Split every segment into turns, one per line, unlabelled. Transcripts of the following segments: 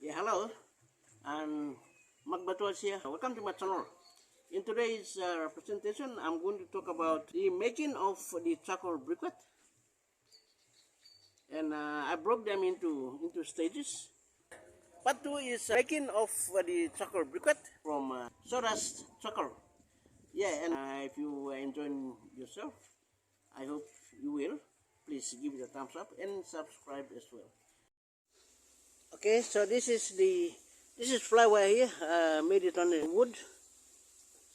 Yeah, hello. I'm Mark Batwas here. Welcome to my channel. In today's presentation, I'm going to talk about the making of the charcoal briquette, and I broke them into stages. Part two is making of the charcoal briquette from Sawdust Charcoal. Yeah, and if you are enjoying yourself, I hope you will. Please give it a thumbs up and subscribe as well. Okay, so this is flywire here. Made it on the wood.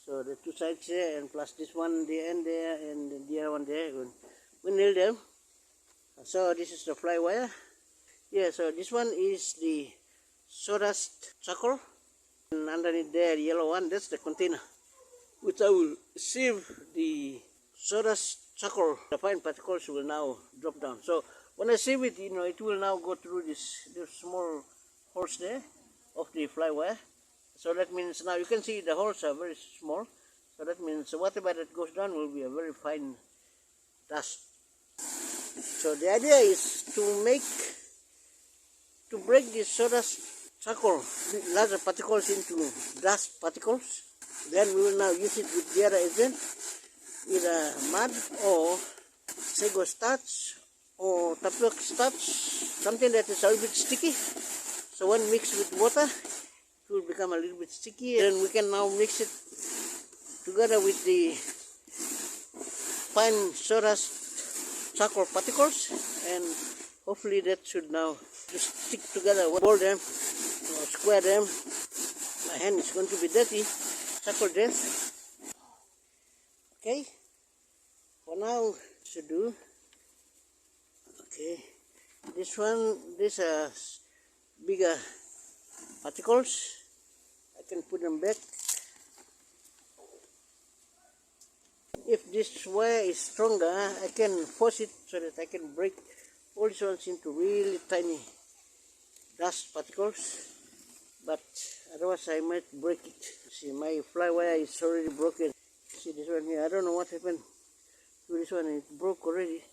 So the two sides here and plus this one the end there and the other one there. We nailed them. So this is the flywire. Yeah, so this one is the sawdust charcoal. And underneath there, the yellow one, that's the container, which I will sieve the sawdust charcoal. The fine particles will now drop down. So when I sieve it, it will now go through this small holes there of the flywire. So that means now you can see the holes are very small. So that means whatever that goes down will be a very fine dust. So the idea is to break the sawdust charcoal, larger particles into dust particles. Then we will now use it with the other agent, either mud or sago starch or tapioca starch, something that is a little bit sticky. So when mixed with water, it will become a little bit sticky, and we can now mix it together with the fine sawdust charcoal particles, and hopefully that should now just stick together. Roll them or square them. My hand is going to be dirty. Charcoal dress. Okay, for now should do. Okay, these are bigger particles. I can put them back. If this wire is stronger, I can force it so that I can break all these ones into really tiny dust particles. But otherwise I might break it. See, my flywire is already broken. See this one here, I don't know what happened to this one, it broke already.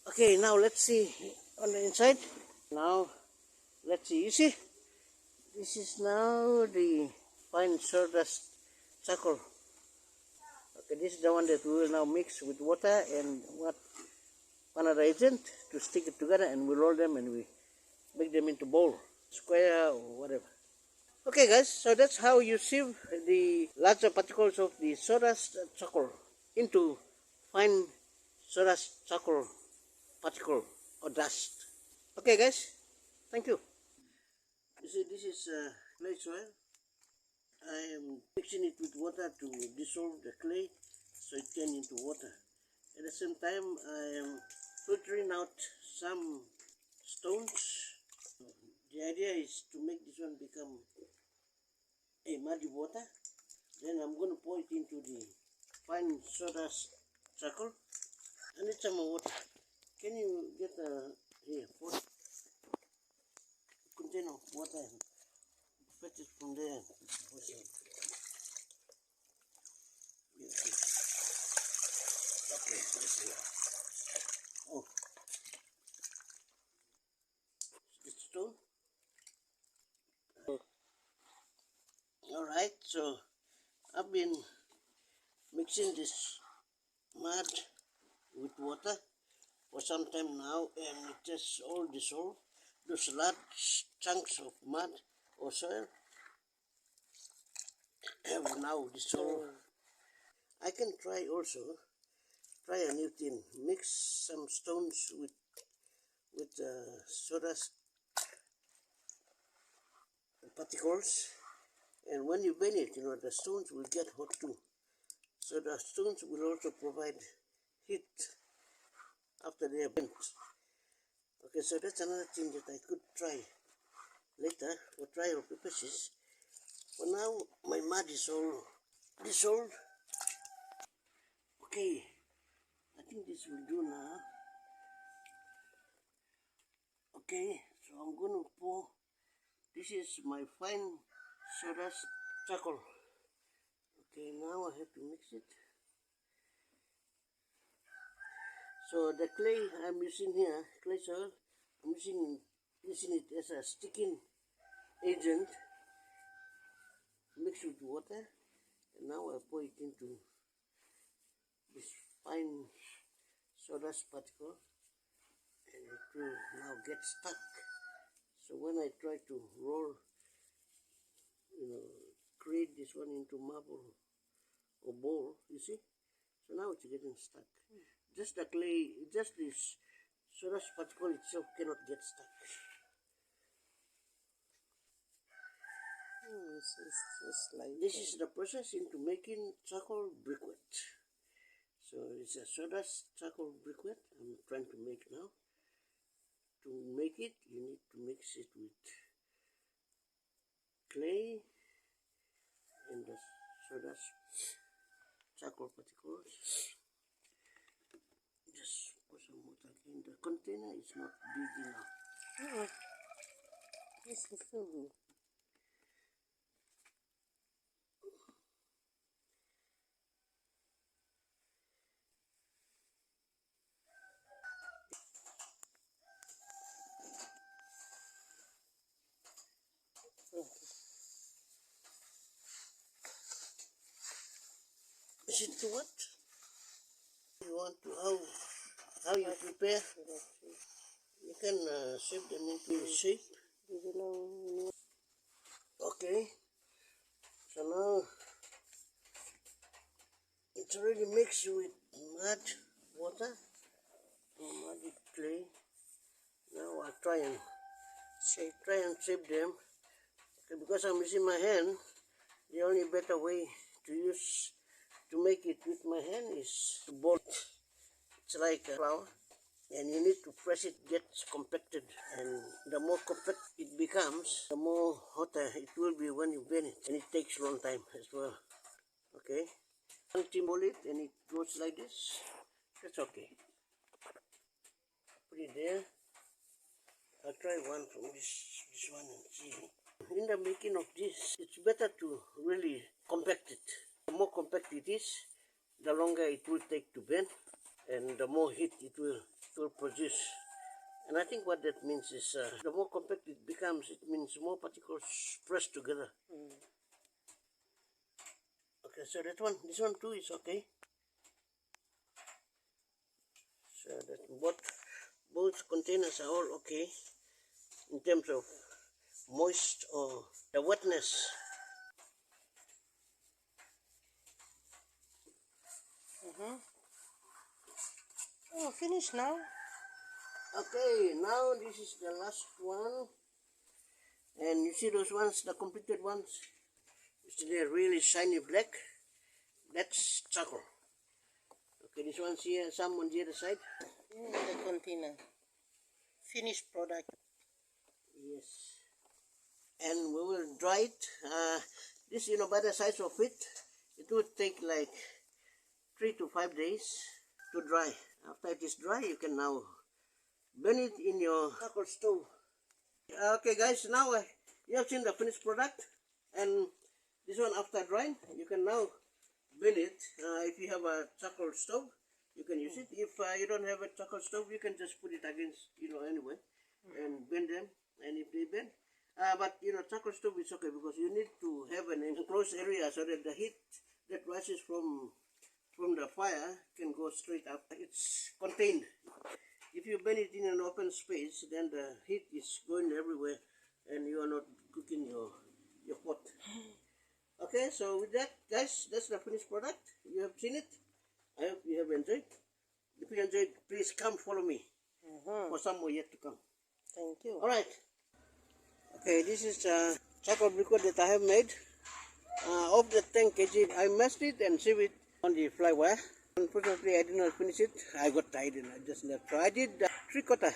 Okay, now let's see on the inside. Now let's see, you see, this is now the fine sawdust charcoal. Okay, this is the one that we will now mix with water and one other agent to stick it together, and we roll them and we make them into bowl, square or whatever. Okay guys, so that's how you sieve the larger particles of the sawdust charcoal into fine sawdust charcoal particle or dust. Okay guys, thank you. You see, this is clay soil. I am mixing it with water to dissolve the clay so it turns into water. At the same time, I am filtering out some stones. The idea is to make this one become a muddy water. Then I'm going to pour it into the fine sawdust charcoal. I need some more water. Can you get a container of water and fetch it from there? Okay, let's see. Oh, it's stone. Alright, so I've been mixing this mud with water for some time now, and it has all dissolved. Those large chunks of mud or soil have now dissolved. I can try a new thing. Mix some stones with sawdust particles, and when you burn it, the stones will get hot too. So the stones will also provide heat after they are burnt. Okay, so that's another thing that I could try later for trial purposes. For now, my mud is all dissolved. Okay, I think this will do now. Okay, so I'm going to pour. This is my fine sawdust charcoal. Okay, now I have to mix it. So the clay I'm using here, clay soil, I'm using it as a sticking agent mixed with water, and now I pour it into this fine sawdust particle, and it will now get stuck. So when I try to roll, create this one into marble or bowl, you see, so now it's getting stuck. Just the clay, just this sawdust particle itself cannot get stuck. This is the process into making charcoal briquette. So it's a sawdust charcoal briquette I'm trying to make now. To make it, you need to mix it with clay and the sawdust charcoal particles. Just pour some water again. The container is not big enough. This is so good. Is it too what? You want to how you prepare? You can shape them into shape. Okay. So now it's already mixed with mud, water, muddy clay. Now I'll try and shape them. Okay, because I'm using my hand, the only better way to make it with my hand is to bolt. It's like a flour, and you need to press it, gets compacted, and the more compact it becomes, the more hotter it will be when you bend it, and it takes a long time as well. Okay, until it and it goes like this, that's okay. Put it there. I'll try one from this one and see. In the making of this, it's better to really compact it. The more compact it is, the longer it will take to bend, and the more heat it will produce. And I think what that means is, the more compact it becomes, it means more particles pressed together. Okay, so this one too is okay. So that both containers are all okay in terms of moist or the wetness. Oh, finished now. Okay, now this is the last one, and you see those ones, the completed ones, they're really shiny black. That's charcoal. Okay, this one's here, some on the other side. The container, finished product. Yes, and we will dry it. This, by the size of it, it would take like 3 to 5 days to dry. After it is dry, you can now burn it in your charcoal stove. Okay guys, now you have seen the finished product, and this one after drying, you can now burn it. If you have a charcoal stove, you can use it. If you don't have a charcoal stove, you can just put it against, anyway, and burn them, and if they burn. But charcoal stove is okay because you need to have an enclosed area so that the heat that rises from the fire can go straight up. It's contained. If you burn it in an open space, then the heat is going everywhere and you are not cooking your pot. Okay, so with that, guys, that's the finished product. You have seen it. I hope you have enjoyed. If you enjoyed, please come follow me for some more yet to come. Thank you. All right. Okay, this is charcoal briquette that I have made. Of the 10 kg, I mashed it and sieved it on the fly wire. Unfortunately, I did not finish it. I got tired and I just left. So I did 3/4,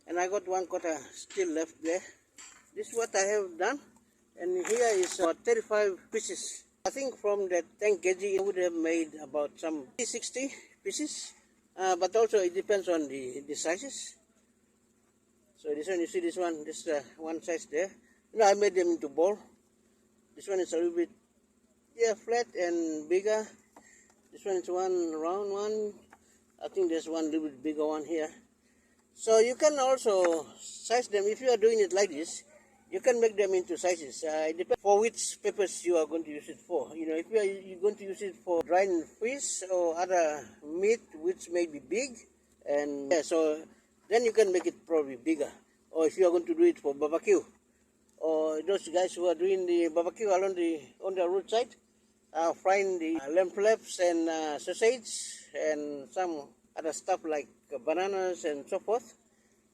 and I got 1/4 still left there. This is what I have done, and here is 35 pieces. I think from that 10 kg, I would have made about some 60 pieces, but also it depends on the sizes. So this one, you see this one, this one size there. I made them into ball. This one is a little bit flat and bigger. This one is one round one. I think there's one little bit bigger one here. So you can also size them. If you are doing it like this, You can make them into sizes. It depends for which purpose you are going to use it for. You know, if you're going to use it for drying fish or other meat which may be big, and yeah, so then you can make it probably bigger. Or if you are going to do it for barbecue, or those guys who are doing the barbecue along on the roadside, frying the lamb flaps and sausage and some other stuff like bananas and so forth,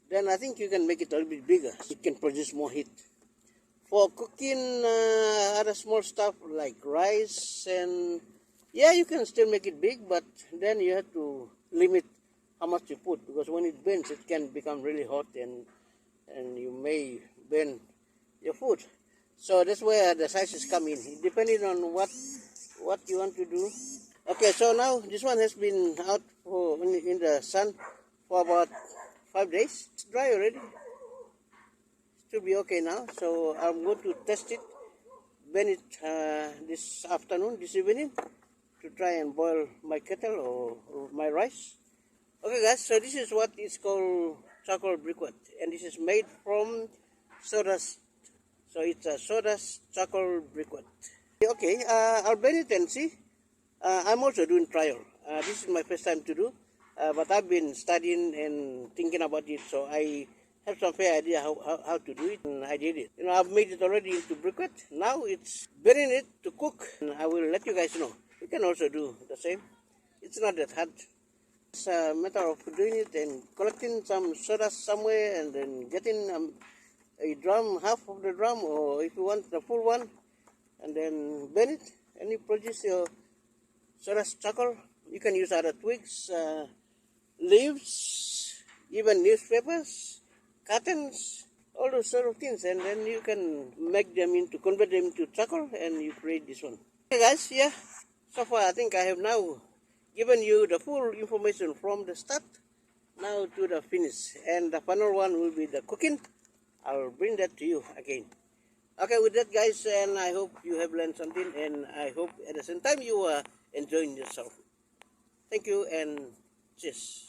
then I think you can make it a little bit bigger. It can produce more heat. For cooking other small stuff like rice, and yeah, you can still make it big, but then you have to limit how much you put, because when it burns, it can become really hot and you may burn your food. So that's where the sizes come in, depending on what you want to do. Okay, so now this one has been out in the sun for about 5 days. It's dry already. It should be okay now. So I'm going to test it, burn it this evening, to try and boil my kettle or my rice. Okay guys, so this is what is called charcoal briquette, and this is made from sawdust. So it's a sawdust charcoal briquette. Okay, I'll burn it and see. I'm also doing trial. This is my first time to do, but I've been studying and thinking about it, so I have some fair idea how to do it, and I did it. You know, I've made it already into briquette. Now it's burning it to cook, and I will let you guys know. You can also do the same. It's not that hard. It's a matter of doing it and collecting some sawdust somewhere, and then getting a drum, half of the drum, or if you want the full one, and then burn it, and you produce your sawdust charcoal. You can use other twigs, leaves, even newspapers, curtains, all those sort of things, and then you can convert them into charcoal, and you create this one. Okay guys, yeah, so far I think I have now given you the full information from the start now to the finish, and the final one will be the cooking. I'll bring that to you again. Okay, with that guys, and I hope you have learned something, and I hope at the same time you are enjoying yourself. Thank you, and cheers.